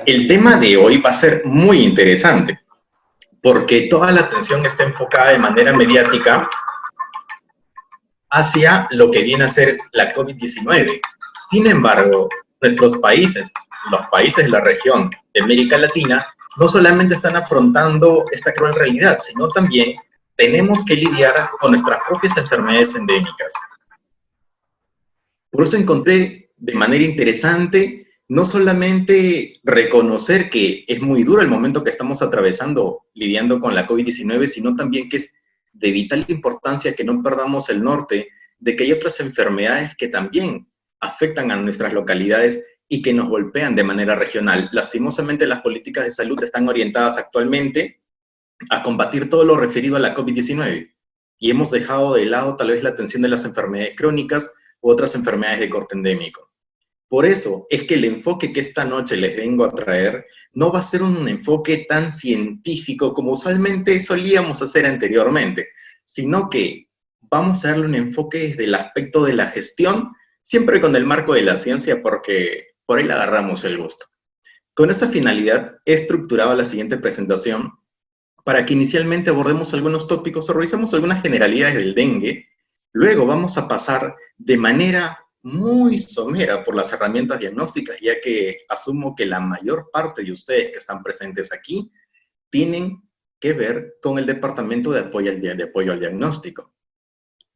El tema de hoy va a ser muy interesante, porque toda la atención está enfocada de manera mediática hacia lo que viene a ser la COVID-19. Sin embargo, nuestros países, los países de la región de América Latina, no solamente están afrontando esta cruel realidad, sino también tenemos que lidiar con nuestras propias enfermedades endémicas. Por eso encontré de manera interesante no solamente reconocer que es muy duro el momento que estamos atravesando lidiando con la COVID-19, sino también que es de vital importancia que no perdamos el norte de que hay otras enfermedades que también afectan a nuestras localidades y que nos golpean de manera regional. Lastimosamente, las políticas de salud están orientadas actualmente a combatir todo lo referido a la COVID-19 y hemos dejado de lado tal vez la atención de las enfermedades crónicas u otras enfermedades de corte endémico. Por eso es que el enfoque que esta noche les vengo a traer no va a ser un enfoque tan científico como usualmente solíamos hacer anteriormente, sino que vamos a darle un enfoque desde el aspecto de la gestión, siempre con el marco de la ciencia, porque por ahí le agarramos el gusto. Con esta finalidad he estructurado la siguiente presentación para que inicialmente abordemos algunos tópicos o revisemos algunas generalidades del dengue. Luego vamos a pasar de manera muy somera por las herramientas diagnósticas, ya que asumo que la mayor parte de ustedes que están presentes aquí tienen que ver con el departamento de apoyo al diagnóstico.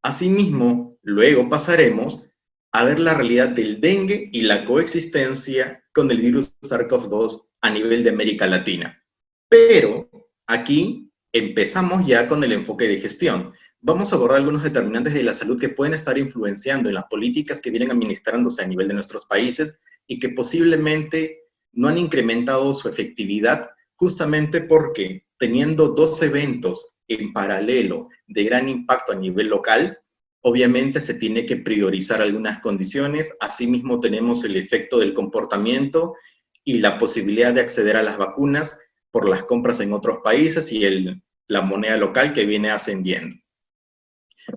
Asimismo, luego pasaremos a ver la realidad del dengue y la coexistencia con el virus SARS-CoV-2 a nivel de América Latina. Pero aquí empezamos ya con el enfoque de gestión. Vamos a abordar algunos determinantes de la salud que pueden estar influenciando en las políticas que vienen administrándose a nivel de nuestros países y que posiblemente no han incrementado su efectividad justamente porque teniendo dos eventos en paralelo de gran impacto a nivel local, obviamente se tiene que priorizar algunas condiciones. Asimismo tenemos el efecto del comportamiento y la posibilidad de acceder a las vacunas por las compras en otros países y la moneda local que viene ascendiendo.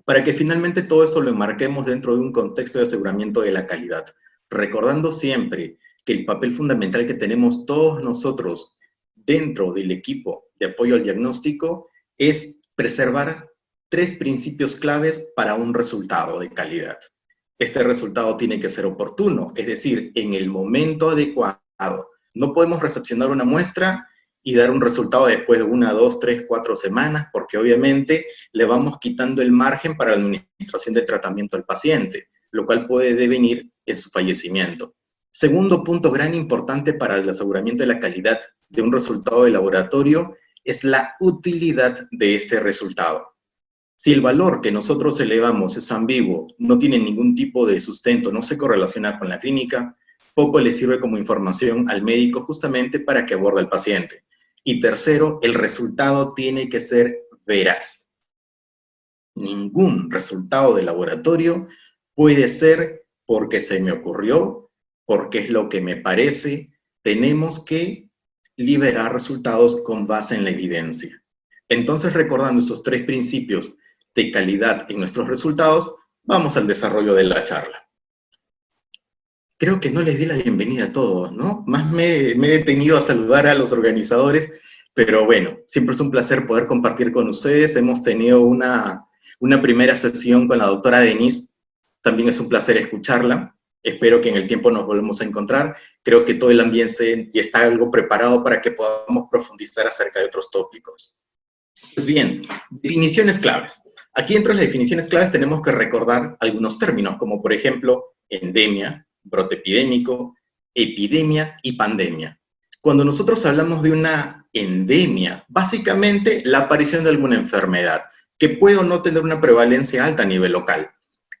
Para que finalmente todo eso lo enmarquemos dentro de un contexto de aseguramiento de la calidad, recordando siempre que el papel fundamental que tenemos todos nosotros dentro del equipo de apoyo al diagnóstico es preservar tres principios claves para un resultado de calidad. Este resultado tiene que ser oportuno, es decir, en el momento adecuado. No podemos recepcionar una muestra y dar un resultado después de 1, 2, 3, 4 semanas, porque obviamente le vamos quitando el margen para la administración de tratamiento al paciente, lo cual puede devenir en su fallecimiento. Segundo punto gran importante para el aseguramiento de la calidad de un resultado de laboratorio es la utilidad de este resultado. Si el valor que nosotros elevamos es ambiguo, no tiene ningún tipo de sustento, no se correlaciona con la clínica, poco le sirve como información al médico justamente para que aborde al paciente. Y tercero, el resultado tiene que ser veraz. Ningún resultado de laboratorio puede ser porque se me ocurrió, porque es lo que me parece. Tenemos que liberar resultados con base en la evidencia. Entonces, recordando esos tres principios de calidad en nuestros resultados, vamos al desarrollo de la charla. Creo que no les di la bienvenida a todos, ¿no? Más me he detenido a saludar a los organizadores, pero bueno, siempre es un placer poder compartir con ustedes. Hemos tenido una primera sesión con la doctora Denise, también es un placer escucharla. Espero que en el tiempo nos volvamos a encontrar. Creo que todo el ambiente ya está algo preparado para que podamos profundizar acerca de otros tópicos. Pues bien, definiciones claves. Aquí dentro de las definiciones claves tenemos que recordar algunos términos, como por ejemplo, endemia, brote epidémico, epidemia y pandemia. Cuando nosotros hablamos de una endemia, básicamente la aparición de alguna enfermedad, que puede o no tener una prevalencia alta a nivel local.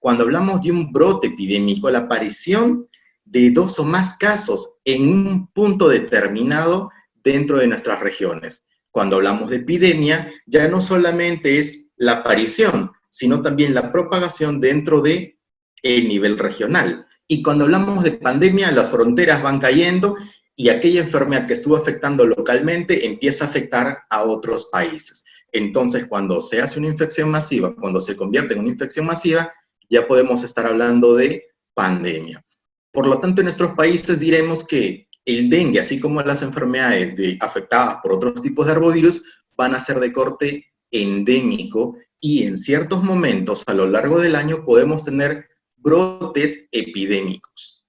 Cuando hablamos de un brote epidémico, la aparición de 2 o más casos en un punto determinado dentro de nuestras regiones. Cuando hablamos de epidemia, ya no solamente es la aparición, sino también la propagación dentro del nivel regional. Y cuando hablamos de pandemia, las fronteras van cayendo y aquella enfermedad que estuvo afectando localmente empieza a afectar a otros países. Entonces, cuando se hace una infección masiva, cuando se convierte en una infección masiva, ya podemos estar hablando de pandemia. Por lo tanto, en nuestros países diremos que el dengue, así como las enfermedades afectadas por otros tipos de arbovirus, van a ser de corte endémico y en ciertos momentos a lo largo del año podemos tener brotes epidémicos.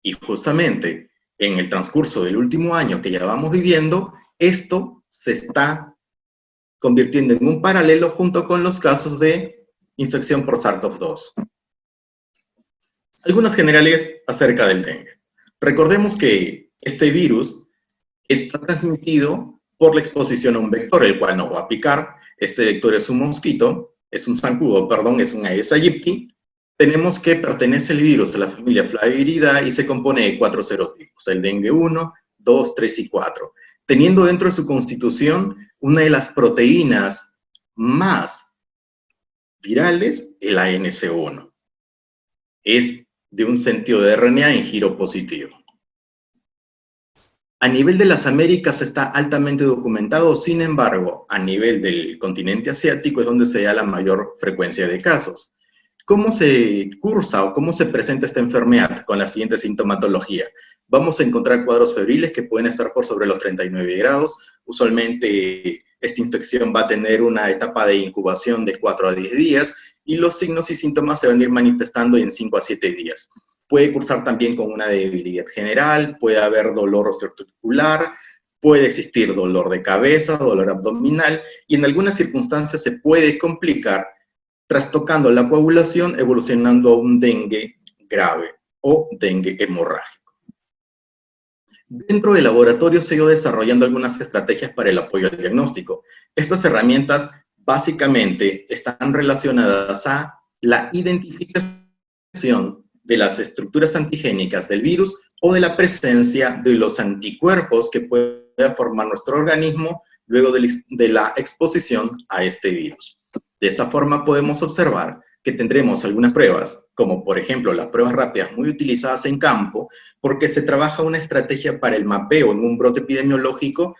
Y justamente en el transcurso del último año que ya vamos viviendo, esto se está convirtiendo en un paralelo junto con los casos de infección por SARS-CoV-2. Algunos generales acerca del dengue. Recordemos que este virus está transmitido por la exposición a un vector, el cual nos va a picar. Este vector es un mosquito, es un zancudo, perdón, es un Aedes aegypti. Tenemos que pertenece el virus a la familia Flaviviridae y se compone de 4 serotipos, el dengue 1, 2, 3 y 4, teniendo dentro de su constitución una de las proteínas más virales, el ANC1. Es de un sentido de RNA en giro positivo. A nivel de las Américas está altamente documentado, sin embargo, a nivel del continente asiático es donde se da la mayor frecuencia de casos. ¿Cómo se cursa o cómo se presenta esta enfermedad con la siguiente sintomatología? Vamos a encontrar cuadros febriles que pueden estar por sobre los 39 grados. Usualmente esta infección va a tener una etapa de incubación de 4 a 10 días y los signos y síntomas se van a ir manifestando en 5 a 7 días. Puede cursar también con una debilidad general, puede haber dolor osteoarticular, puede existir dolor de cabeza, dolor abdominal y en algunas circunstancias se puede complicar trastocando la coagulación, evolucionando a un dengue grave o dengue hemorrágico. Dentro del laboratorio se ha ido desarrollando algunas estrategias para el apoyo al diagnóstico. Estas herramientas básicamente están relacionadas a la identificación de las estructuras antigénicas del virus o de la presencia de los anticuerpos que pueda formar nuestro organismo luego de la exposición a este virus. De esta forma podemos observar que tendremos algunas pruebas, como por ejemplo las pruebas rápidas muy utilizadas en campo, porque se trabaja una estrategia para el mapeo en un brote epidemiológico,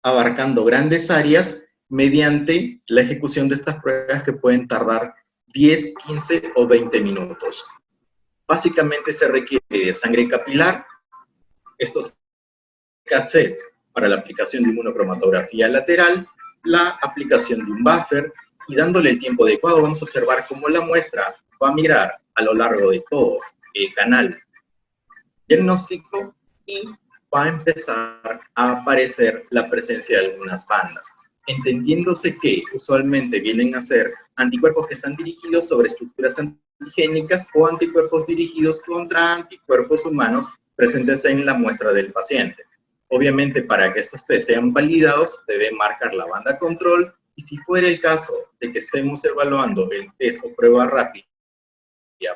abarcando grandes áreas mediante la ejecución de estas pruebas que pueden tardar 10, 15 o 20 minutos. Básicamente se requiere de sangre capilar, estos cassettes para la aplicación de inmunocromatografía lateral, la aplicación de un buffer, y dándole el tiempo adecuado vamos a observar cómo la muestra va a migrar a lo largo de todo el canal diagnóstico y va a empezar a aparecer la presencia de algunas bandas, entendiéndose que usualmente vienen a ser anticuerpos que están dirigidos sobre estructuras antigénicas o anticuerpos dirigidos contra anticuerpos humanos presentes en la muestra del paciente. Obviamente, para que estos test sean validados, debe marcar la banda control y si fuera el caso de que estemos evaluando el test o prueba rápida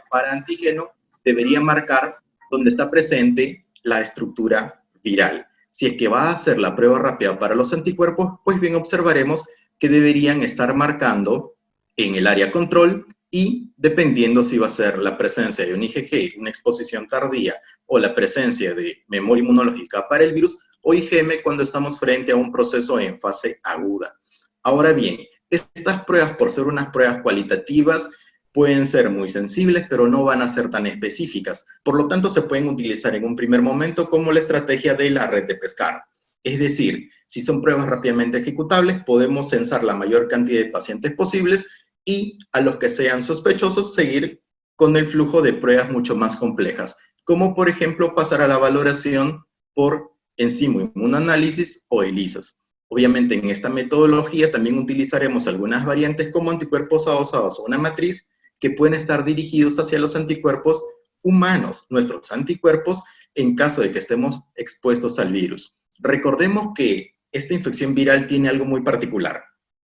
para antígeno, debería marcar donde está presente la estructura viral. Si es que va a hacer la prueba rápida para los anticuerpos, pues bien observaremos que deberían estar marcando en el área control y dependiendo si va a ser la presencia de un IgG, una exposición tardía, o la presencia de memoria inmunológica para el virus, o IgM cuando estamos frente a un proceso en fase aguda. Ahora bien, estas pruebas, por ser unas pruebas cualitativas, pueden ser muy sensibles, pero no van a ser tan específicas. Por lo tanto, se pueden utilizar en un primer momento como la estrategia de la red de pescar. Es decir, si son pruebas rápidamente ejecutables, podemos censar la mayor cantidad de pacientes posibles y a los que sean sospechosos seguir con el flujo de pruebas mucho más complejas, como por ejemplo pasar a la valoración por enzima inmunoanálisis o ELISAs. Obviamente en esta metodología también utilizaremos algunas variantes como anticuerpos adosados a una matriz que pueden estar dirigidos hacia los anticuerpos humanos, nuestros anticuerpos, en caso de que estemos expuestos al virus. Recordemos que esta infección viral tiene algo muy particular.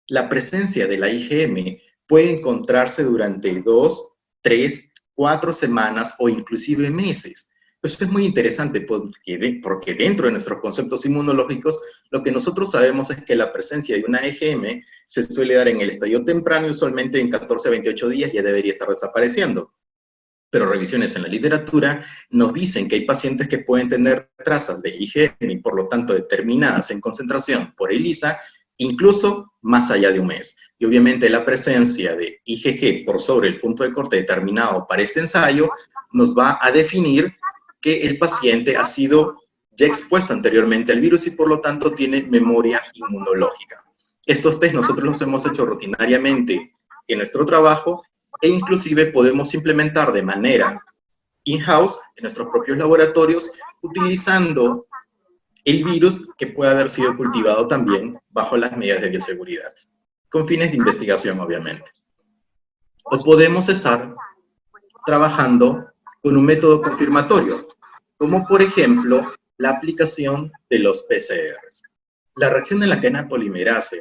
La presencia de la IgM puede encontrarse durante 2, 3, 4 semanas o inclusive meses. Esto es muy interesante porque dentro de nuestros conceptos inmunológicos, lo que nosotros sabemos es que la presencia de una IgM se suele dar en el estadio temprano y usualmente en 14 a 28 días ya debería estar desapareciendo. pero revisiones en la literatura nos dicen que hay pacientes que pueden tener trazas de IgM y por lo tanto determinadas en concentración por ELISA, incluso más allá de un mes. Y obviamente la presencia de IgG por sobre el punto de corte determinado para este ensayo nos va a definir que el paciente ha sido ya expuesto anteriormente al virus y por lo tanto tiene memoria inmunológica. Estos test nosotros los hemos hecho rutinariamente en nuestro trabajo e inclusive podemos implementar de manera in-house en nuestros propios laboratorios utilizando el virus que puede haber sido cultivado también bajo las medidas de bioseguridad, con fines de investigación obviamente. O podemos estar trabajando con un método confirmatorio, como por ejemplo la aplicación de los PCRs. La reacción en la cadena polimerasa,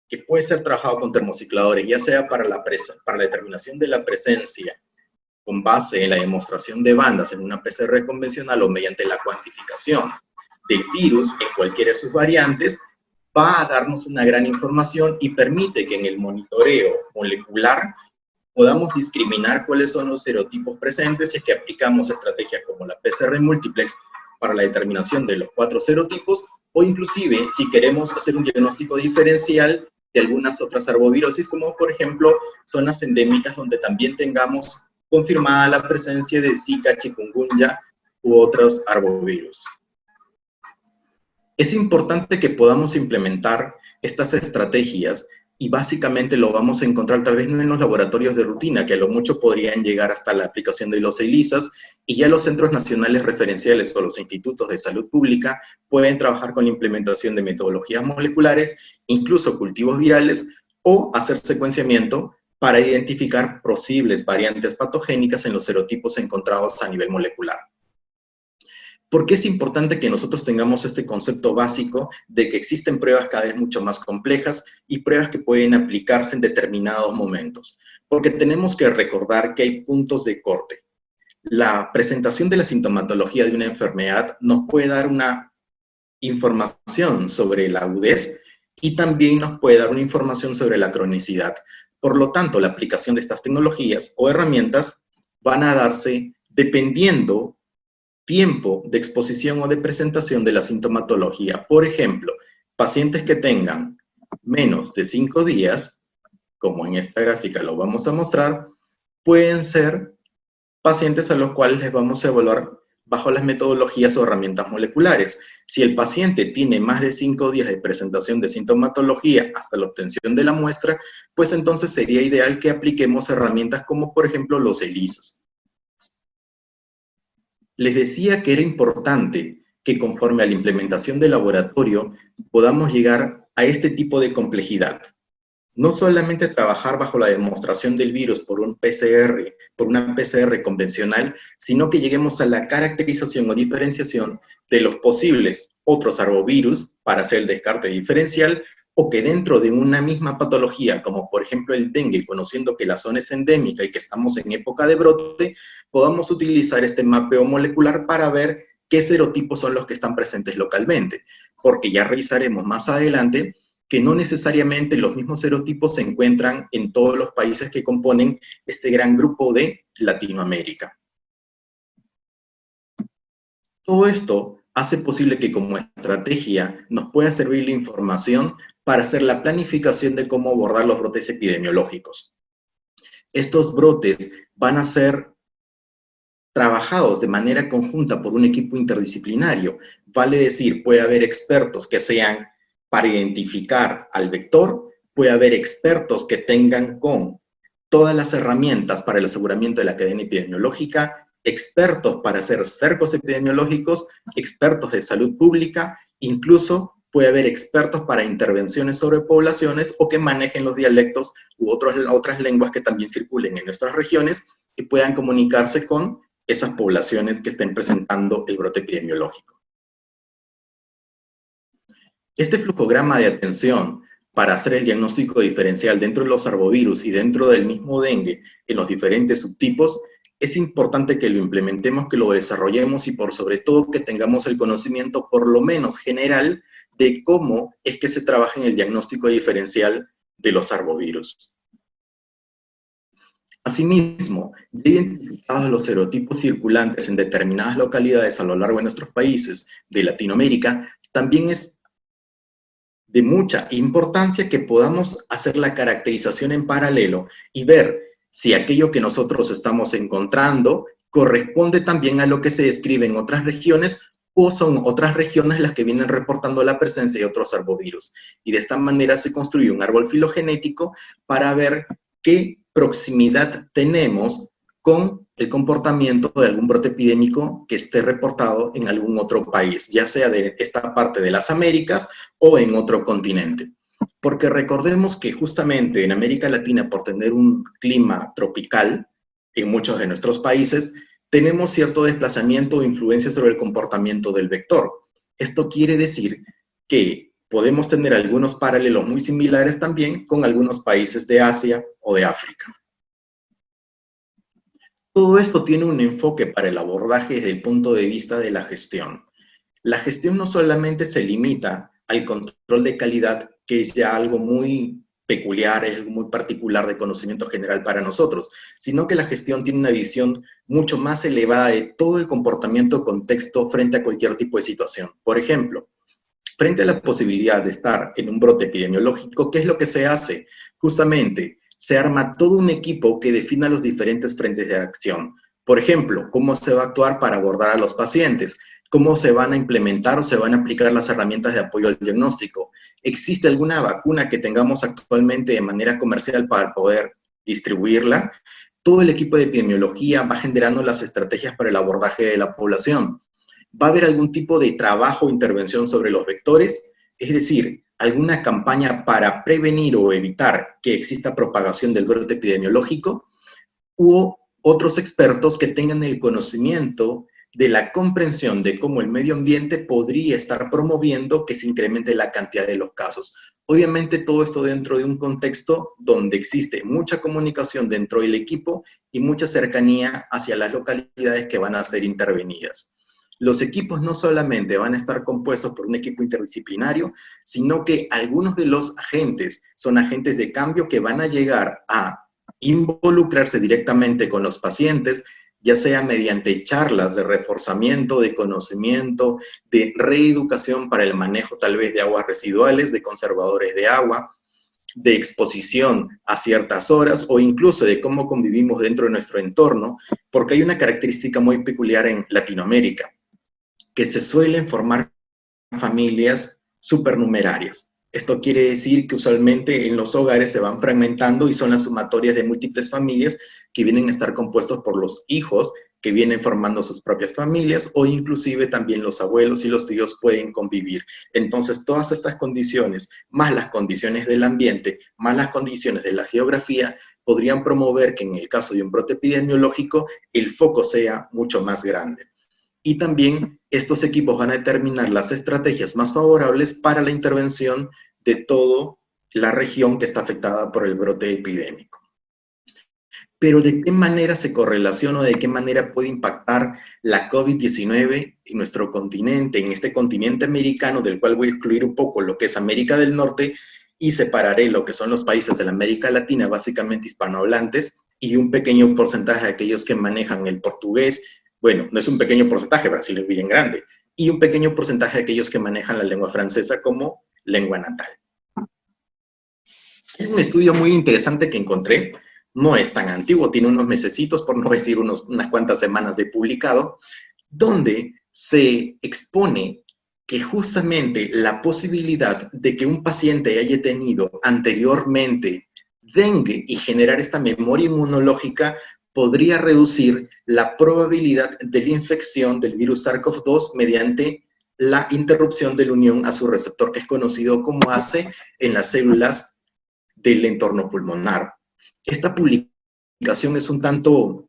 que puede ser trabajado con termocicladores, ya sea para la determinación de la presencia con base en la demostración de bandas en una PCR convencional o mediante la cuantificación del virus en cualquiera de sus variantes, va a darnos una gran información y permite que en el monitoreo molecular podamos discriminar cuáles son los serotipos presentes y es que aplicamos estrategias como la PCR multiplex para la determinación de los 4 serotipos, o inclusive si queremos hacer un diagnóstico diferencial de algunas otras arbovirosis, como por ejemplo zonas endémicas donde también tengamos confirmada la presencia de Zika, chikungunya u otros arbovirus. Es importante que podamos implementar estas estrategias y básicamente lo vamos a encontrar tal vez no en los laboratorios de rutina, que a lo mucho podrían llegar hasta la aplicación de los ELISAs, y ya los centros nacionales referenciales o los institutos de salud pública pueden trabajar con la implementación de metodologías moleculares, incluso cultivos virales, o hacer secuenciamiento para identificar posibles variantes patogénicas en los serotipos encontrados a nivel molecular. ¿Por qué es importante que nosotros tengamos este concepto básico de que existen pruebas cada vez mucho más complejas y pruebas que pueden aplicarse en determinados momentos? Porque tenemos que recordar que hay puntos de corte. La presentación de la sintomatología de una enfermedad nos puede dar una información sobre la agudez y también nos puede dar una información sobre la cronicidad. Por lo tanto, la aplicación de estas tecnologías o herramientas van a darse dependiendo tiempo de exposición o de presentación de la sintomatología. Por ejemplo, pacientes que tengan menos de 5 días, como en esta gráfica lo vamos a mostrar, pueden ser pacientes a los cuales les vamos a evaluar bajo las metodologías o herramientas moleculares. Si el paciente tiene más de 5 días de presentación de sintomatología hasta la obtención de la muestra, pues entonces sería ideal que apliquemos herramientas como por ejemplo los ELISAs. Les decía que era importante que conforme a la implementación del laboratorio podamos llegar a este tipo de complejidad. No solamente trabajar bajo la demostración del virus por una PCR convencional, sino que lleguemos a la caracterización o diferenciación de los posibles otros arbovirus para hacer el descarte diferencial, o que dentro de una misma patología, como por ejemplo el dengue, conociendo que la zona es endémica y que estamos en época de brote, podamos utilizar este mapeo molecular para ver qué serotipos son los que están presentes localmente, porque ya revisaremos más adelante que no necesariamente los mismos serotipos se encuentran en todos los países que componen este gran grupo de Latinoamérica. Todo esto hace posible que como estrategia nos pueda servir la información para hacer la planificación de cómo abordar los brotes epidemiológicos. Estos brotes van a ser trabajados de manera conjunta por un equipo interdisciplinario. Vale decir, puede haber expertos que sean para identificar al vector, puede haber expertos que tengan con todas las herramientas para el aseguramiento de la cadena epidemiológica, expertos para hacer cercos epidemiológicos, expertos de salud pública, incluso puede haber expertos para intervenciones sobre poblaciones o que manejen los dialectos u otras lenguas que también circulen en nuestras regiones y puedan comunicarse con esas poblaciones que estén presentando el brote epidemiológico. Este flujograma de atención para hacer el diagnóstico diferencial dentro de los arbovirus y dentro del mismo dengue en los diferentes subtipos, es importante que lo implementemos, que lo desarrollemos y por sobre todo que tengamos el conocimiento por lo menos general de cómo es que se trabaja en el diagnóstico diferencial de los arbovirus. Asimismo, ya identificados los serotipos circulantes en determinadas localidades a lo largo de nuestros países de Latinoamérica, también es de mucha importancia que podamos hacer la caracterización en paralelo y ver si aquello que nosotros estamos encontrando corresponde también a lo que se describe en otras regiones o son otras regiones las que vienen reportando la presencia de otros arbovirus. Y de esta manera se construye un árbol filogenético para ver qué proximidad tenemos con el comportamiento de algún brote epidémico que esté reportado en algún otro país, ya sea de esta parte de las Américas o en otro continente. Porque recordemos que justamente en América Latina, por tener un clima tropical en muchos de nuestros países, tenemos cierto desplazamiento o influencia sobre el comportamiento del vector. Esto quiere decir que podemos tener algunos paralelos muy similares también con algunos países de Asia o de África. Todo esto tiene un enfoque para el abordaje desde el punto de vista de la gestión. La gestión no solamente se limita al control de calidad, que es ya algo muy peculiar, es algo muy particular de conocimiento general para nosotros, sino que la gestión tiene una visión mucho más elevada de todo el comportamiento contexto frente a cualquier tipo de situación. Por ejemplo, frente a la posibilidad de estar en un brote epidemiológico, ¿qué es lo que se hace? Justamente, se arma todo un equipo que defina los diferentes frentes de acción. Por ejemplo, cómo se va a actuar para abordar a los pacientes, cómo se van a implementar o se van a aplicar las herramientas de apoyo al diagnóstico. ¿Existe alguna vacuna que tengamos actualmente de manera comercial para poder distribuirla? Todo el equipo de epidemiología va generando las estrategias para el abordaje de la población. ¿Va a haber algún tipo de trabajo o intervención sobre los vectores? Es decir, alguna campaña para prevenir o evitar que exista propagación del brote epidemiológico, u otros expertos que tengan el conocimiento de la comprensión de cómo el medio ambiente podría estar promoviendo que se incremente la cantidad de los casos. Obviamente todo esto dentro de un contexto donde existe mucha comunicación dentro del equipo y mucha cercanía hacia las localidades que van a ser intervenidas. Los equipos no solamente van a estar compuestos por un equipo interdisciplinario, sino que algunos de los agentes son agentes de cambio que van a llegar a involucrarse directamente con los pacientes, ya sea mediante charlas de reforzamiento, de conocimiento, de reeducación para el manejo tal vez de aguas residuales, de conservadores de agua, de exposición a ciertas horas o incluso de cómo convivimos dentro de nuestro entorno, porque hay una característica muy peculiar en Latinoamérica, que se suelen formar familias supernumerarias. Esto quiere decir que usualmente en los hogares se van fragmentando y son las sumatorias de múltiples familias que vienen a estar compuestos por los hijos que vienen formando sus propias familias o inclusive también los abuelos y los tíos pueden convivir. Entonces todas estas condiciones, más las condiciones del ambiente, más las condiciones de la geografía, podrían promover que en el caso de un brote epidemiológico el foco sea mucho más grande. Y también estos equipos van a determinar las estrategias más favorables para la intervención de toda la región que está afectada por el brote epidémico. Pero ¿de qué manera se correlaciona o de qué manera puede impactar la COVID-19 en nuestro continente, en este continente americano, del cual voy a excluir un poco lo que es América del Norte y separaré lo que son los países de la América Latina, básicamente hispanohablantes, y un pequeño porcentaje de aquellos que manejan el portugués? Bueno, no es un pequeño porcentaje, Brasil es bien grande, y un pequeño porcentaje de aquellos que manejan la lengua francesa como lengua natal. Hay un estudio muy interesante que encontré, no es tan antiguo, tiene unos mesecitos, por no decir unas cuantas semanas de publicado, donde se expone que justamente la posibilidad de que un paciente haya tenido anteriormente dengue y generar esta memoria inmunológica podría reducir la probabilidad de la infección del virus SARS-CoV-2 mediante la interrupción de la unión a su receptor, que es conocido como ACE en las células del entorno pulmonar. Esta publicación es un tanto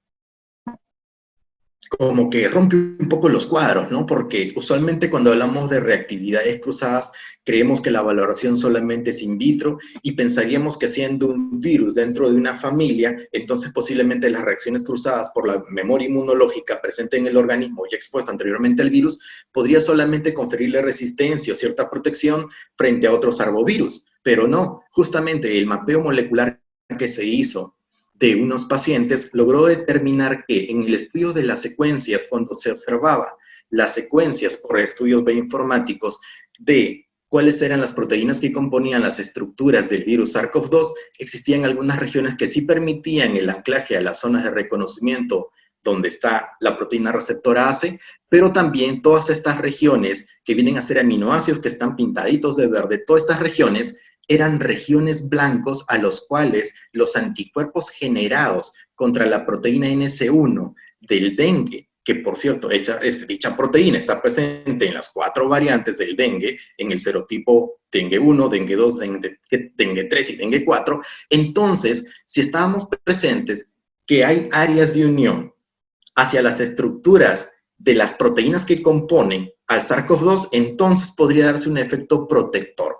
como que rompe un poco los cuadros, ¿no? Porque usualmente cuando hablamos de reactividades cruzadas, creemos que la valoración solamente es in vitro y pensaríamos que siendo un virus dentro de una familia, entonces posiblemente las reacciones cruzadas por la memoria inmunológica presente en el organismo y expuesta anteriormente al virus, podría solamente conferirle resistencia o cierta protección frente a otros arbovirus. Pero no, justamente el mapeo molecular que se hizo de unos pacientes, logró determinar que en el estudio de las secuencias, cuando se observaba las secuencias por estudios bioinformáticos de cuáles eran las proteínas que componían las estructuras del virus SARS-CoV-2, existían algunas regiones que sí permitían el anclaje a las zonas de reconocimiento donde está la proteína receptora ACE, pero también todas estas regiones que vienen a ser aminoácidos que están pintaditos de verde, todas estas regiones eran regiones blancos a los cuales los anticuerpos generados contra la proteína NS1 del dengue, que por cierto, dicha proteína está presente en las 4 variantes del dengue, en el serotipo dengue 1, dengue 2, dengue 3 y dengue 4, entonces, si estábamos presentes que hay áreas de unión hacia las estructuras de las proteínas que componen al SARS-CoV-2, entonces podría darse un efecto protector.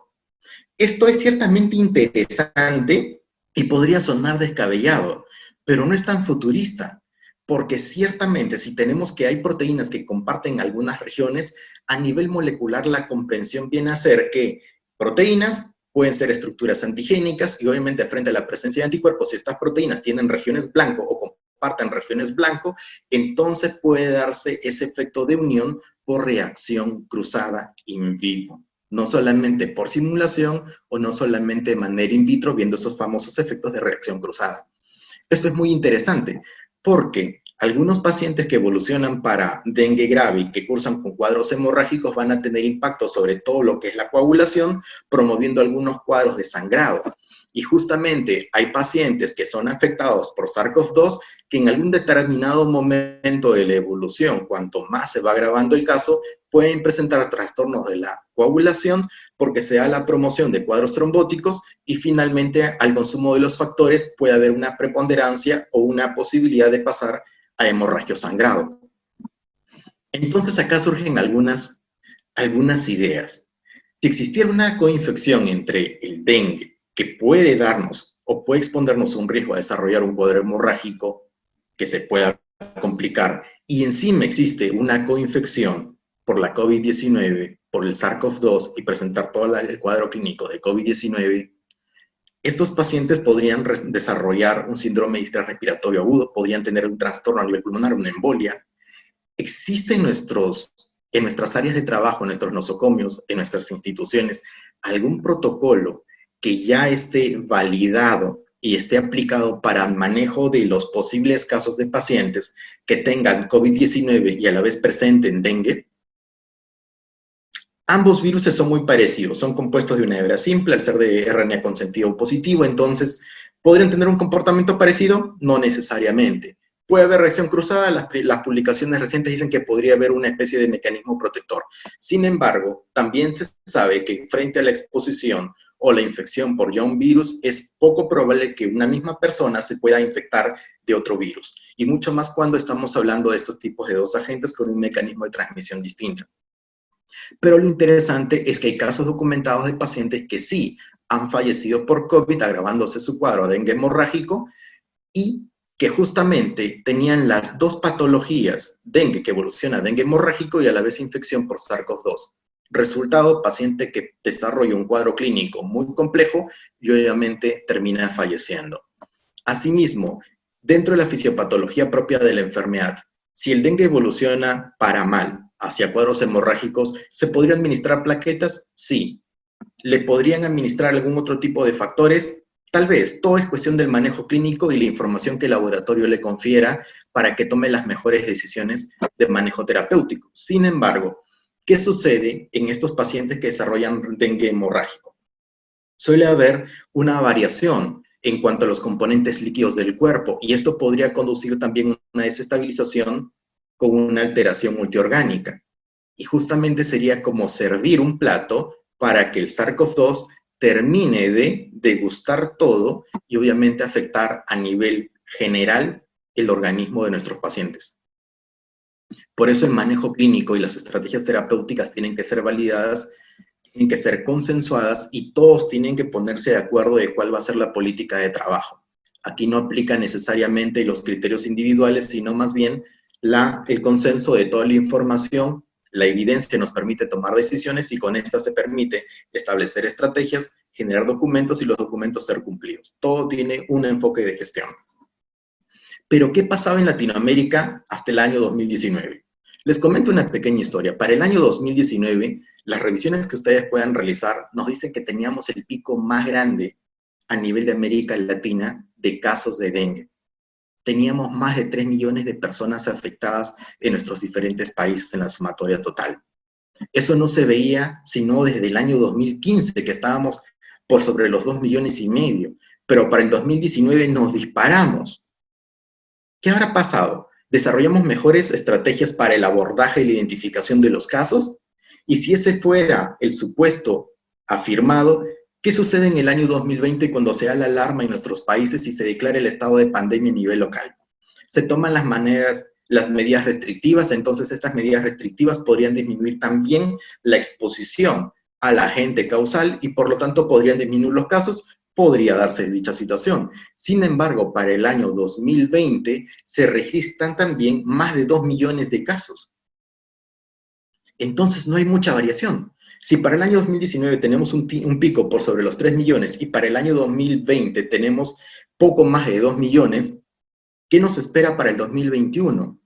Esto es ciertamente interesante y podría sonar descabellado, pero no es tan futurista, porque ciertamente si tenemos que hay proteínas que comparten algunas regiones, a nivel molecular la comprensión viene a ser que proteínas pueden ser estructuras antigénicas y obviamente frente a la presencia de anticuerpos, si estas proteínas tienen regiones blanco o comparten regiones blanco, entonces puede darse ese efecto de unión por reacción cruzada in vivo. No solamente por simulación o no solamente de manera in vitro viendo esos famosos efectos de reacción cruzada. Esto es muy interesante porque algunos pacientes que evolucionan para dengue grave y que cursan con cuadros hemorrágicos van a tener impacto sobre todo lo que es la coagulación, promoviendo algunos cuadros de sangrado. Y justamente hay pacientes que son afectados por SARS-CoV-2 que en algún determinado momento de la evolución, cuanto más se va agravando el caso, pueden presentar trastornos de la coagulación porque se da la promoción de cuadros trombóticos y finalmente al consumo de los factores puede haber una preponderancia o una posibilidad de pasar a hemorragia o sangrado. Entonces acá surgen algunas ideas. Si existiera una coinfección entre el dengue, que puede darnos o puede exponernos a un riesgo a desarrollar un cuadro hemorrágico que se pueda complicar, y encima existe una coinfección por la COVID-19, por el SARS-CoV-2 y presentar todo el cuadro clínico de COVID-19, estos pacientes podrían desarrollar un síndrome de distrés respiratorio agudo, podrían tener un trastorno a nivel pulmonar, una embolia. Existe en nuestras áreas de trabajo, en nuestros nosocomios, en nuestras instituciones, algún protocolo que ya esté validado y esté aplicado para el manejo de los posibles casos de pacientes que tengan COVID-19 y a la vez presenten dengue. Ambos virus son muy parecidos, son compuestos de una hebra simple, al ser de RNA con sentido positivo, entonces, ¿podrían tener un comportamiento parecido? No necesariamente. Puede haber reacción cruzada, las publicaciones recientes dicen que podría haber una especie de mecanismo protector. Sin embargo, también se sabe que frente a la exposición o la infección por ya un virus, es poco probable que una misma persona se pueda infectar de otro virus, y mucho más cuando estamos hablando de estos tipos de dos agentes con un mecanismo de transmisión distinto. Pero lo interesante es que hay casos documentados de pacientes que sí han fallecido por COVID, agravándose su cuadro de dengue hemorrágico, y que justamente tenían las dos patologías, dengue que evoluciona a dengue hemorrágico y a la vez infección por SARS-CoV-2. Resultado, paciente que desarrolla un cuadro clínico muy complejo y obviamente termina falleciendo. Asimismo, dentro de la fisiopatología propia de la enfermedad, si el dengue evoluciona para mal hacia cuadros hemorrágicos, ¿se podrían administrar plaquetas? Sí. ¿Le podrían administrar algún otro tipo de factores? Tal vez. Todo es cuestión del manejo clínico y la información que el laboratorio le confiera para que tome las mejores decisiones de manejo terapéutico. Sin embargo, ¿qué sucede en estos pacientes que desarrollan dengue hemorrágico? Suele haber una variación en cuanto a los componentes líquidos del cuerpo, y esto podría conducir también a una desestabilización con una alteración multiorgánica. Y justamente sería como servir un plato para que el SARS-CoV-2 termine de degustar todo y obviamente afectar a nivel general el organismo de nuestros pacientes. Por eso el manejo clínico y las estrategias terapéuticas tienen que ser validadas, tienen que ser consensuadas y todos tienen que ponerse de acuerdo de cuál va a ser la política de trabajo. Aquí no aplica necesariamente los criterios individuales, sino más bien el consenso de toda la información. La evidencia nos permite tomar decisiones y con esta se permite establecer estrategias, generar documentos y los documentos ser cumplidos. Todo tiene un enfoque de gestión. Pero, ¿qué pasaba en Latinoamérica hasta el año 2019? Les comento una pequeña historia. Para el año 2019, las revisiones que ustedes puedan realizar nos dicen que teníamos el pico más grande a nivel de América Latina de casos de dengue. Teníamos más de 3 millones de personas afectadas en nuestros diferentes países en la sumatoria total. Eso no se veía sino desde el año 2015, que estábamos por sobre los 2,5 millones, pero para el 2019 nos disparamos. ¿Qué habrá pasado? ¿Desarrollamos mejores estrategias para el abordaje y la identificación de los casos? Y si ese fuera el supuesto afirmado, ¿qué sucede en el año 2020 cuando se da la alarma en nuestros países y se declara el estado de pandemia a nivel local? Se toman las medidas restrictivas, entonces estas medidas restrictivas podrían disminuir también la exposición al agente causal y por lo tanto podrían disminuir los casos, podría darse dicha situación. Sin embargo, para el año 2020 se registran también más de 2 millones de casos. Entonces no hay mucha variación. Si para el año 2019 tenemos un pico por sobre los 3 millones y para el año 2020 tenemos poco más de 2 millones, ¿qué nos espera para el 2021?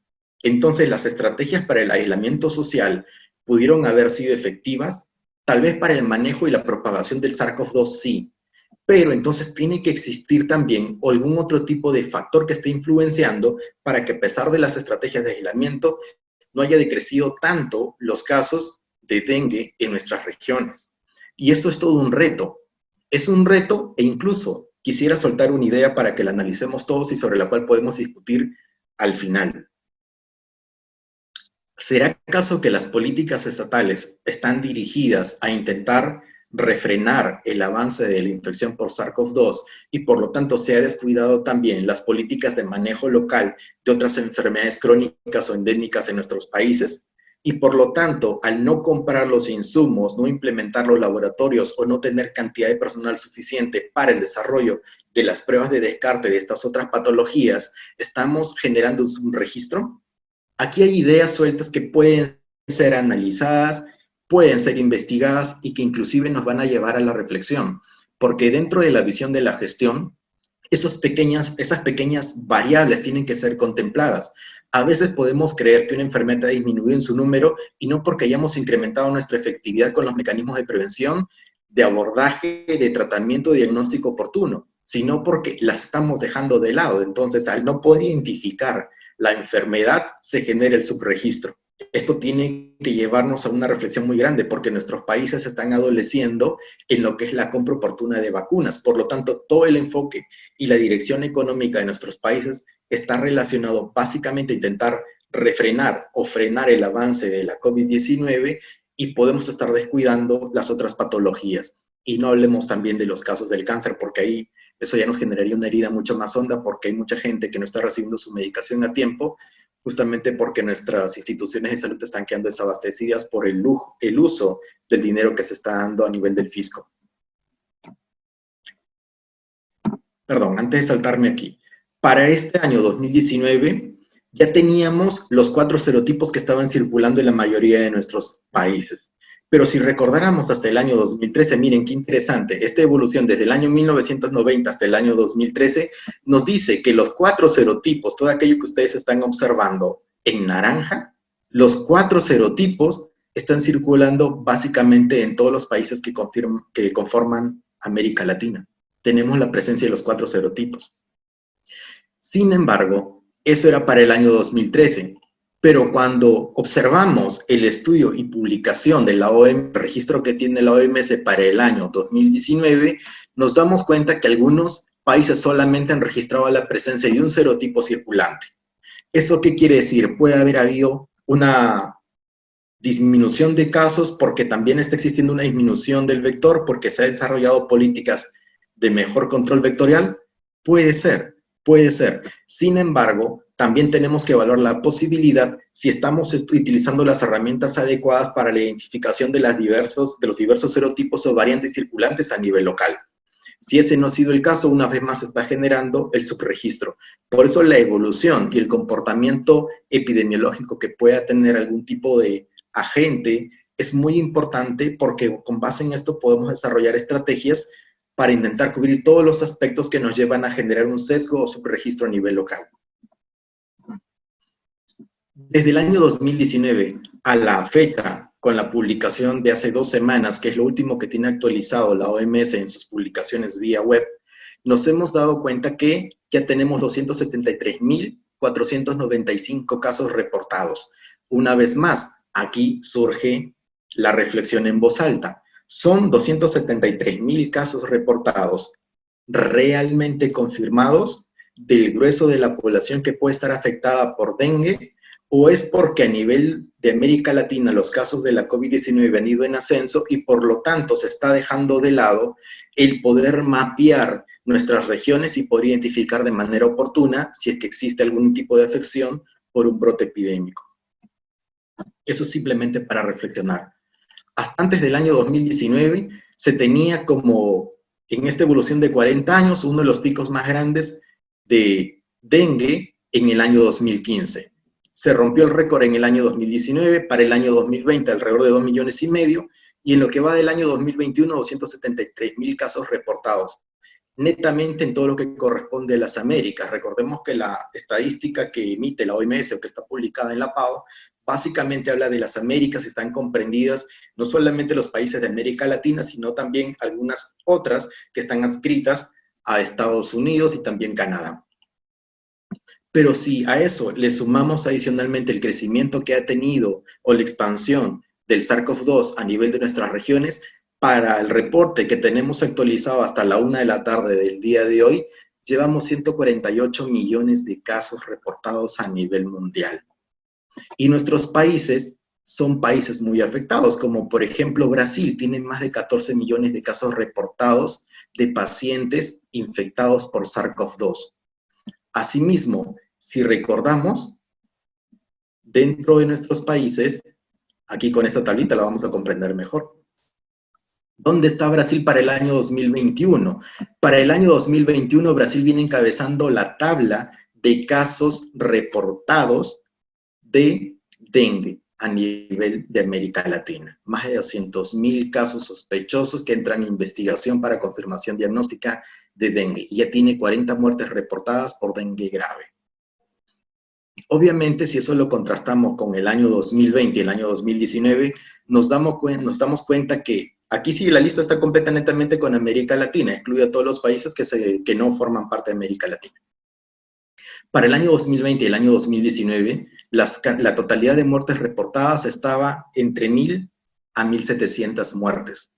Entonces, las estrategias para el aislamiento social pudieron haber sido efectivas, tal vez para el manejo y la propagación del SARS-CoV-2 sí, pero entonces tiene que existir también algún otro tipo de factor que esté influenciando para que a pesar de las estrategias de aislamiento no haya decrecido tanto los casos de dengue en nuestras regiones. Y esto es todo un reto. Es un reto e incluso quisiera soltar una idea para que la analicemos todos y sobre la cual podemos discutir al final. ¿Será acaso que las políticas estatales están dirigidas a intentar refrenar el avance de la infección por SARS-CoV-2 y por lo tanto se ha descuidado también las políticas de manejo local de otras enfermedades crónicas o endémicas en nuestros países? Y por lo tanto, al no comprar los insumos, no implementar los laboratorios o no tener cantidad de personal suficiente para el desarrollo de las pruebas de descarte de estas otras patologías, ¿estamos generando un registro? Aquí hay ideas sueltas que pueden ser analizadas, pueden ser investigadas y que inclusive nos van a llevar a la reflexión, porque dentro de la visión de la gestión, esas pequeñas variables tienen que ser contempladas. A veces podemos creer que una enfermedad ha disminuido en su número y no porque hayamos incrementado nuestra efectividad con los mecanismos de prevención, de abordaje, de tratamiento, de diagnóstico oportuno, sino porque las estamos dejando de lado. Entonces, al no poder identificar la enfermedad, se genera el subregistro. Esto tiene que llevarnos a una reflexión muy grande porque nuestros países están adoleciendo en lo que es la compra oportuna de vacunas. Por lo tanto, todo el enfoque y la dirección económica de nuestros países está relacionado básicamente a intentar refrenar o frenar el avance de la COVID-19 y podemos estar descuidando las otras patologías. Y no hablemos también de los casos del cáncer porque ahí eso ya nos generaría una herida mucho más honda porque hay mucha gente que no está recibiendo su medicación a tiempo justamente porque nuestras instituciones de salud están quedando desabastecidas por el uso del dinero que se está dando a nivel del fisco. Perdón, antes de saltarme aquí. Para este año 2019 ya teníamos los 4 serotipos que estaban circulando en la mayoría de nuestros países. Pero si recordáramos hasta el año 2013, miren qué interesante, esta evolución desde el año 1990 hasta el año 2013 nos dice que los 4 serotipos, todo aquello que ustedes están observando en naranja, los 4 serotipos están circulando básicamente en todos los países que conforman América Latina. Tenemos la presencia de los 4 serotipos. Sin embargo, eso era para el año 2013. Pero cuando observamos el estudio y publicación de la OMS, el registro que tiene la OMS para el año 2019, nos damos cuenta que algunos países solamente han registrado la presencia de un serotipo circulante. ¿Eso qué quiere decir? Puede haber habido una disminución de casos porque también está existiendo una disminución del vector porque se han desarrollado políticas de mejor control vectorial. Puede ser, puede ser. Sin embargo, también tenemos que evaluar la posibilidad si estamos utilizando las herramientas adecuadas para la identificación de los diversos serotipos o variantes circulantes a nivel local. Si ese no ha sido el caso, una vez más se está generando el subregistro. Por eso la evolución y el comportamiento epidemiológico que pueda tener algún tipo de agente es muy importante porque con base en esto podemos desarrollar estrategias para intentar cubrir todos los aspectos que nos llevan a generar un sesgo o subregistro a nivel local. Desde el año 2019 a la fecha, con la publicación de hace 2 semanas, que es lo último que tiene actualizado la OMS en sus publicaciones vía web, nos hemos dado cuenta que ya tenemos 273.495 casos reportados. Una vez más, aquí surge la reflexión en voz alta. Son 273.000 casos reportados realmente confirmados del grueso de la población que puede estar afectada por dengue, o es porque a nivel de América Latina los casos de la COVID-19 han ido en ascenso y por lo tanto se está dejando de lado el poder mapear nuestras regiones y poder identificar de manera oportuna si es que existe algún tipo de afección por un brote epidémico. Esto es simplemente para reflexionar. Hasta antes del año 2019 se tenía como, en esta evolución de 40 años, uno de los picos más grandes de dengue en el año 2015. Se rompió el récord en el año 2019, para el año 2020 alrededor de 2,5 millones, y en lo que va del año 2021, 273.000 casos reportados, netamente en todo lo que corresponde a las Américas. Recordemos que la estadística que emite la OMS o que está publicada en la FAO, básicamente habla de las Américas, están comprendidas no solamente los países de América Latina, sino también algunas otras que están adscritas a Estados Unidos y también Canadá. Pero si a eso le sumamos adicionalmente el crecimiento que ha tenido o la expansión del SARS-CoV-2 a nivel de nuestras regiones, para el reporte que tenemos actualizado hasta la 1 de la tarde del día de hoy, llevamos 148 millones de casos reportados a nivel mundial. Y nuestros países son países muy afectados, como por ejemplo Brasil, tiene más de 14 millones de casos reportados de pacientes infectados por SARS-CoV-2. Asimismo, si recordamos, dentro de nuestros países, aquí con esta tablita la vamos a comprender mejor. ¿Dónde está Brasil para el año 2021? Para el año 2021, Brasil viene encabezando la tabla de casos reportados de dengue a nivel de América Latina. Más de 200.000 casos sospechosos que entran en investigación para confirmación diagnóstica de dengue. Y ya tiene 40 muertes reportadas por dengue grave. Obviamente, si eso lo contrastamos con el año 2020 y el año 2019, nos damos cuenta que aquí sí la lista está completa netamente con América Latina, excluye a todos los países que no forman parte de América Latina. Para el año 2020 y el año 2019, la totalidad de muertes reportadas estaba entre 1.000 a 1.700 muertes.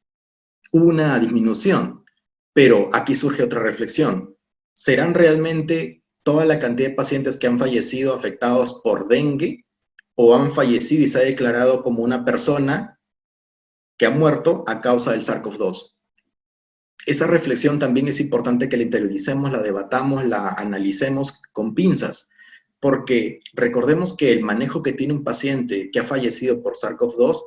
Hubo una disminución, pero aquí surge otra reflexión. ¿Serán realmente toda la cantidad de pacientes que han fallecido afectados por dengue o han fallecido y se ha declarado como una persona que ha muerto a causa del SARS-CoV-2? Esa reflexión también es importante que la interioricemos, la debatamos, la analicemos con pinzas, porque recordemos que el manejo que tiene un paciente que ha fallecido por SARS-CoV-2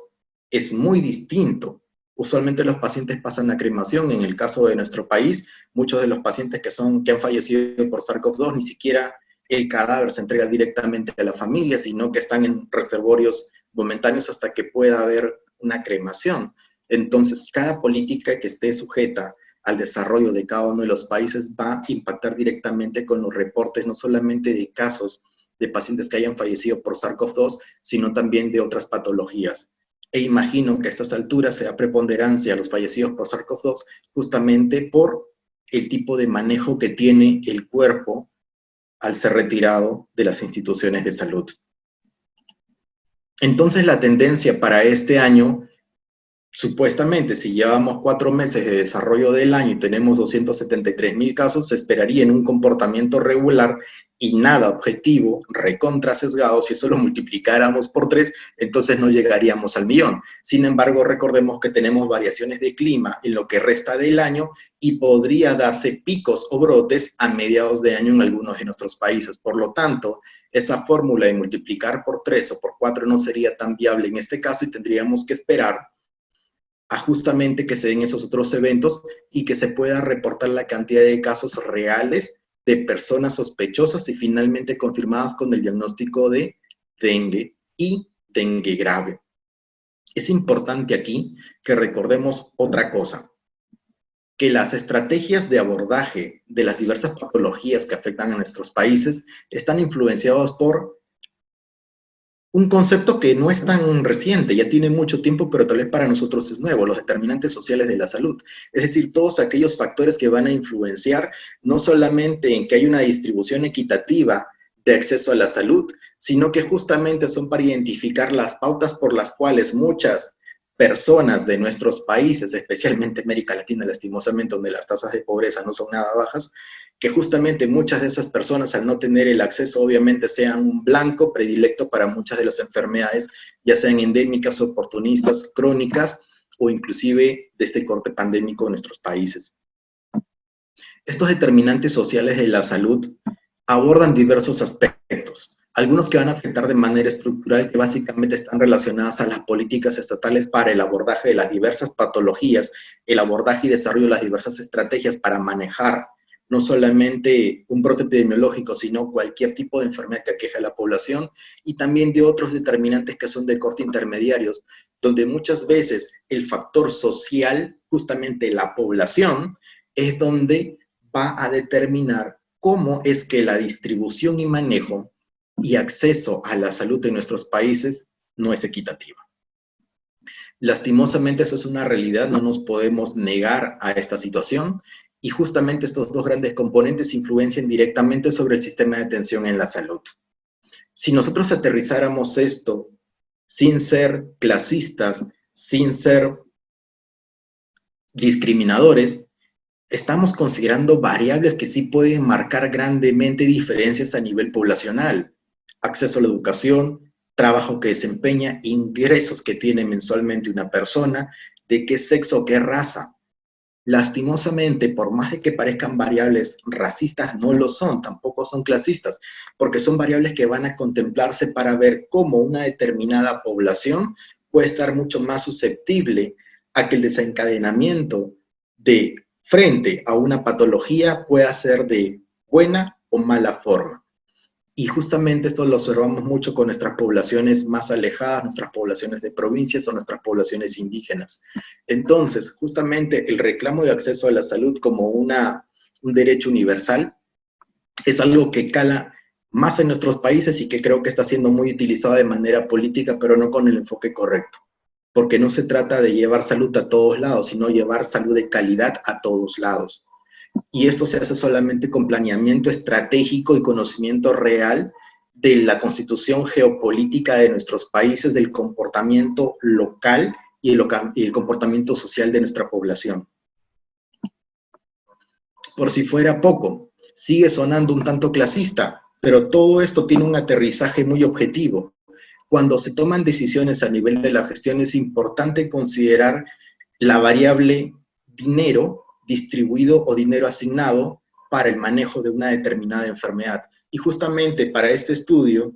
es muy distinto. Usualmente los pacientes pasan a cremación. En el caso de nuestro país, muchos de los pacientes que han fallecido por SARS-CoV-2 ni siquiera el cadáver se entrega directamente a la familia, sino que están en reservorios momentáneos hasta que pueda haber una cremación. Entonces, cada política que esté sujeta al desarrollo de cada uno de los países va a impactar directamente con los reportes, no solamente de casos de pacientes que hayan fallecido por SARS-CoV-2, sino también de otras patologías. E imagino que a estas alturas se da preponderancia a los fallecidos por SARS-CoV-2 justamente por el tipo de manejo que tiene el cuerpo al ser retirado de las instituciones de salud. Entonces la tendencia para este año, supuestamente, si llevamos 4 meses de desarrollo del año y tenemos 273.000 casos, se esperaría en un comportamiento regular y nada objetivo, recontra sesgado. Si eso lo multiplicáramos por 3, entonces no llegaríamos al 1.000.000. Sin embargo, recordemos que tenemos variaciones de clima en lo que resta del año y podría darse picos o brotes a mediados de año en algunos de nuestros países. Por lo tanto, esa fórmula de multiplicar por 3 o por 4 no sería tan viable en este caso y tendríamos que esperar a justamente que se den esos otros eventos y que se pueda reportar la cantidad de casos reales de personas sospechosas y finalmente confirmadas con el diagnóstico de dengue y dengue grave. Es importante aquí que recordemos otra cosa, que las estrategias de abordaje de las diversas patologías que afectan a nuestros países están influenciadas por un concepto que no es tan reciente, ya tiene mucho tiempo, pero tal vez para nosotros es nuevo, los determinantes sociales de la salud. Es decir, todos aquellos factores que van a influenciar no solamente en que hay una distribución equitativa de acceso a la salud, sino que justamente son para identificar las pautas por las cuales muchas personas de nuestros países, especialmente América Latina, lastimosamente, donde las tasas de pobreza no son nada bajas, que justamente muchas de esas personas, al no tener el acceso, obviamente sean un blanco predilecto para muchas de las enfermedades, ya sean endémicas, oportunistas, crónicas, o inclusive de este corte pandémico en nuestros países. Estos determinantes sociales de la salud abordan diversos aspectos, algunos que van a afectar de manera estructural, que básicamente están relacionadas a las políticas estatales para el abordaje de las diversas patologías, el abordaje y desarrollo de las diversas estrategias para manejar no solamente un brote epidemiológico, sino cualquier tipo de enfermedad que aqueje a la población, y también de otros determinantes que son de corte intermediarios, donde muchas veces el factor social, justamente la población, es donde va a determinar cómo es que la distribución y manejo y acceso a la salud de nuestros países no es equitativa. Lastimosamente eso es una realidad, no nos podemos negar a esta situación, y justamente estos dos grandes componentes influencian directamente sobre el sistema de atención en la salud. Si nosotros aterrizáramos esto sin ser clasistas, sin ser discriminadores, estamos considerando variables que sí pueden marcar grandemente diferencias a nivel poblacional. Acceso a la educación, trabajo que desempeña, ingresos que tiene mensualmente una persona, de qué sexo o qué raza. Lastimosamente, por más de que parezcan variables racistas, no lo son, tampoco son clasistas, porque son variables que van a contemplarse para ver cómo una determinada población puede estar mucho más susceptible a que el desencadenamiento de frente a una patología pueda ser de buena o mala forma. Y justamente esto lo observamos mucho con nuestras poblaciones más alejadas, nuestras poblaciones de provincias o nuestras poblaciones indígenas. Entonces, justamente el reclamo de acceso a la salud como un derecho universal es algo que cala más en nuestros países y que creo que está siendo muy utilizado de manera política, pero no con el enfoque correcto. Porque no se trata de llevar salud a todos lados, sino llevar salud de calidad a todos lados. Y esto se hace solamente con planeamiento estratégico y conocimiento real de la constitución geopolítica de nuestros países, del comportamiento local y el comportamiento social de nuestra población. Por si fuera poco, sigue sonando un tanto clasista, pero todo esto tiene un aterrizaje muy objetivo. Cuando se toman decisiones a nivel de la gestión, es importante considerar la variable dinero distribuido o dinero asignado para el manejo de una determinada enfermedad. Y justamente para este estudio,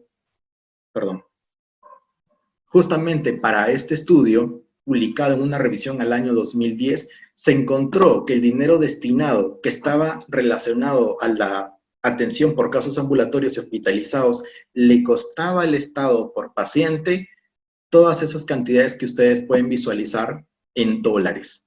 publicado en una revisión al año 2010, se encontró que el dinero destinado, que estaba relacionado a la atención por casos ambulatorios y hospitalizados, le costaba al Estado por paciente todas esas cantidades que ustedes pueden visualizar en dólares.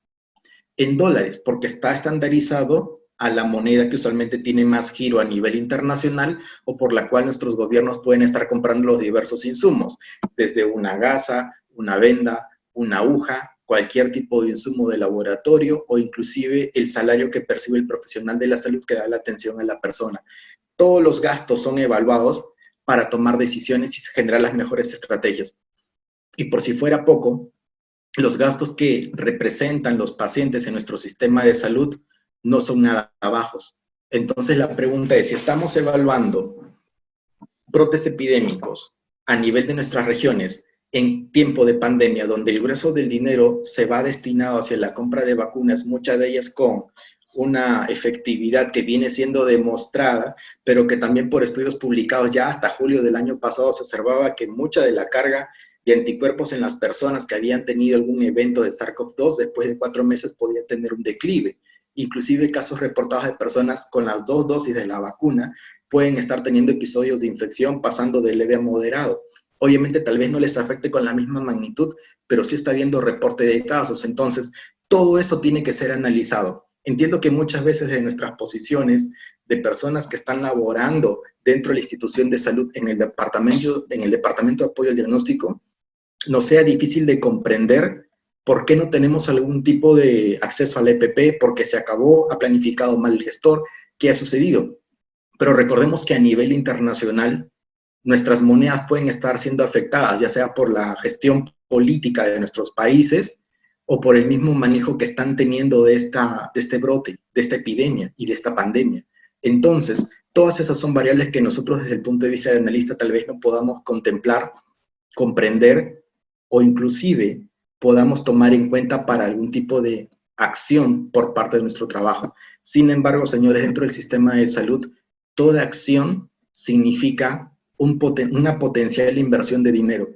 En dólares, porque está estandarizado a la moneda que usualmente tiene más giro a nivel internacional o por la cual nuestros gobiernos pueden estar comprando los diversos insumos, desde una gasa, una venda, una aguja, cualquier tipo de insumo de laboratorio o inclusive el salario que percibe el profesional de la salud que da la atención a la persona. Todos los gastos son evaluados para tomar decisiones y generar las mejores estrategias. Y por si fuera poco, los gastos que representan los pacientes en nuestro sistema de salud no son nada bajos. Entonces la pregunta es, si estamos evaluando brotes epidémicos a nivel de nuestras regiones en tiempo de pandemia, donde el grueso del dinero se va destinado hacia la compra de vacunas, muchas de ellas con una efectividad que viene siendo demostrada, pero que también por estudios publicados ya hasta julio del año pasado se observaba que mucha de la carga de anticuerpos en las personas que habían tenido algún evento de SARS-CoV-2 después de 4 meses podía tener un declive. Inclusive casos reportados de personas con las 2 dosis de la vacuna pueden estar teniendo episodios de infección pasando de leve a moderado. Obviamente tal vez no les afecte con la misma magnitud, pero sí está habiendo reporte de casos. Entonces, todo eso tiene que ser analizado. Entiendo que muchas veces de nuestras posiciones de personas que están laborando dentro de la institución de salud en el departamento de apoyo al diagnóstico, nos sea difícil de comprender por qué no tenemos algún tipo de acceso al EPP, porque se acabó, ha planificado mal el gestor, qué ha sucedido. Pero recordemos que a nivel internacional, nuestras monedas pueden estar siendo afectadas, ya sea por la gestión política de nuestros países o por el mismo manejo que están teniendo de este brote, de esta epidemia y de esta pandemia. Entonces, todas esas son variables que nosotros desde el punto de vista de analista tal vez no podamos contemplar, comprender o inclusive podamos tomar en cuenta para algún tipo de acción por parte de nuestro trabajo. Sin embargo, señores, dentro del sistema de salud, toda acción significa una potencial inversión de dinero.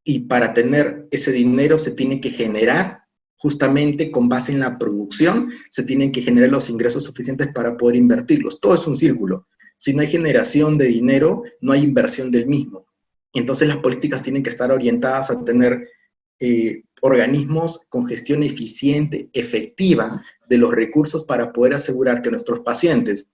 Y para tener ese dinero se tiene que generar, justamente con base en la producción, se tienen que generar los ingresos suficientes para poder invertirlos. Todo es un círculo. Si no hay generación de dinero, no hay inversión del mismo. Entonces las políticas tienen que estar orientadas a tener organismos con gestión eficiente, efectiva de los recursos para poder asegurar que nuestros pacientes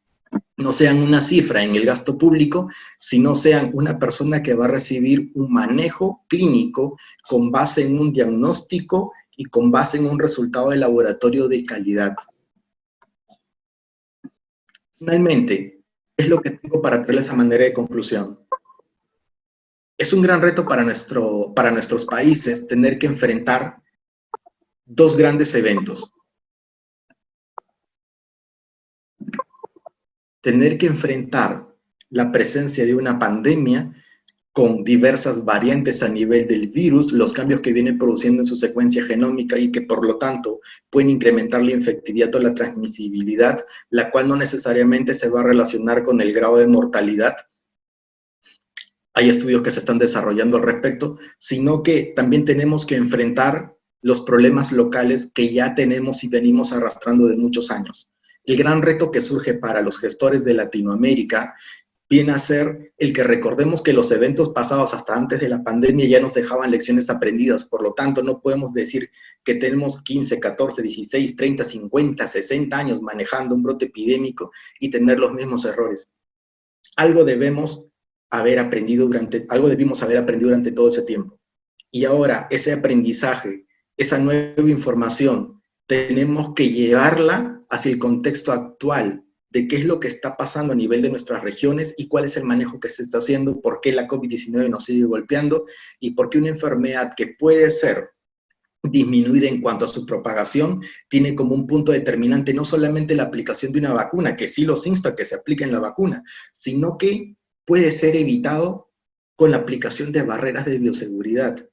no sean una cifra en el gasto público, sino sean una persona que va a recibir un manejo clínico con base en un diagnóstico y con base en un resultado de laboratorio de calidad. Finalmente, ¿qué es lo que tengo para traerles a manera de conclusión? Es un gran reto para nuestros países tener que enfrentar dos grandes eventos. Tener que enfrentar la presencia de una pandemia con diversas variantes a nivel del virus, los cambios que vienen produciendo en su secuencia genómica y que por lo tanto pueden incrementar la infectividad o la transmisibilidad, la cual no necesariamente se va a relacionar con el grado de mortalidad. Hay estudios que se están desarrollando al respecto, sino que también tenemos que enfrentar los problemas locales que ya tenemos y venimos arrastrando de muchos años. El gran reto que surge para los gestores de Latinoamérica viene a ser el que recordemos que los eventos pasados hasta antes de la pandemia ya nos dejaban lecciones aprendidas, por lo tanto no podemos decir que tenemos 15, 14, 16, 30, 50, 60 años manejando un brote epidémico y tener los mismos errores. Algo debimos haber aprendido durante todo ese tiempo. Y ahora ese aprendizaje, esa nueva información, tenemos que llevarla hacia el contexto actual de qué es lo que está pasando a nivel de nuestras regiones y cuál es el manejo que se está haciendo, por qué la COVID-19 nos sigue golpeando y por qué una enfermedad que puede ser disminuida en cuanto a su propagación tiene como un punto determinante no solamente la aplicación de una vacuna, que sí los insto a que se apliquen la vacuna, sino que puede ser evitado con la aplicación de barreras de bioseguridad.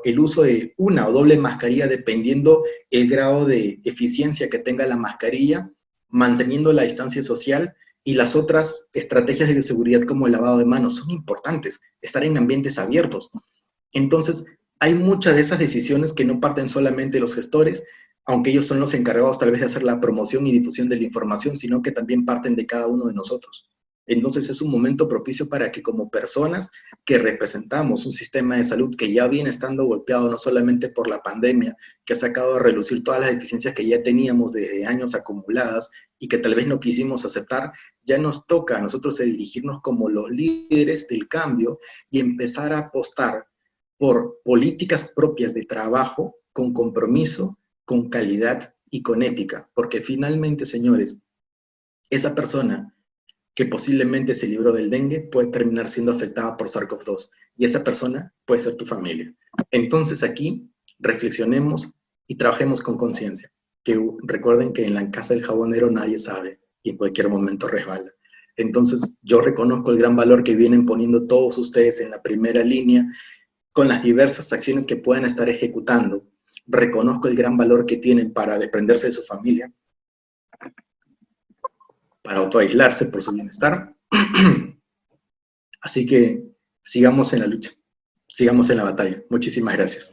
El uso de una o doble mascarilla dependiendo el grado de eficiencia que tenga la mascarilla, manteniendo la distancia social y las otras estrategias de bioseguridad como el lavado de manos son importantes, estar en ambientes abiertos. Entonces, hay muchas de esas decisiones que no parten solamente de los gestores, aunque ellos son los encargados tal vez de hacer la promoción y difusión de la información, sino que también parten de cada uno de nosotros. Entonces es un momento propicio para que como personas que representamos un sistema de salud que ya viene estando golpeado no solamente por la pandemia, que ha sacado a relucir todas las deficiencias que ya teníamos de años acumuladas y que tal vez no quisimos aceptar, ya nos toca a nosotros dirigirnos como los líderes del cambio y empezar a apostar por políticas propias de trabajo con compromiso, con calidad y con ética. Porque finalmente, señores, esa persona que posiblemente se libró del dengue puede terminar siendo afectada por SARS-CoV-2 y esa persona puede ser tu familia. Entonces aquí reflexionemos y trabajemos con conciencia. Que recuerden que en la casa del jabonero nadie sabe y en cualquier momento resbala. Entonces yo reconozco el gran valor que vienen poniendo todos ustedes en la primera línea con las diversas acciones que puedan estar ejecutando. Reconozco el gran valor que tienen para desprenderse de su familia, para autoaislarse por su bienestar. Así que sigamos en la lucha, sigamos en la batalla. Muchísimas gracias.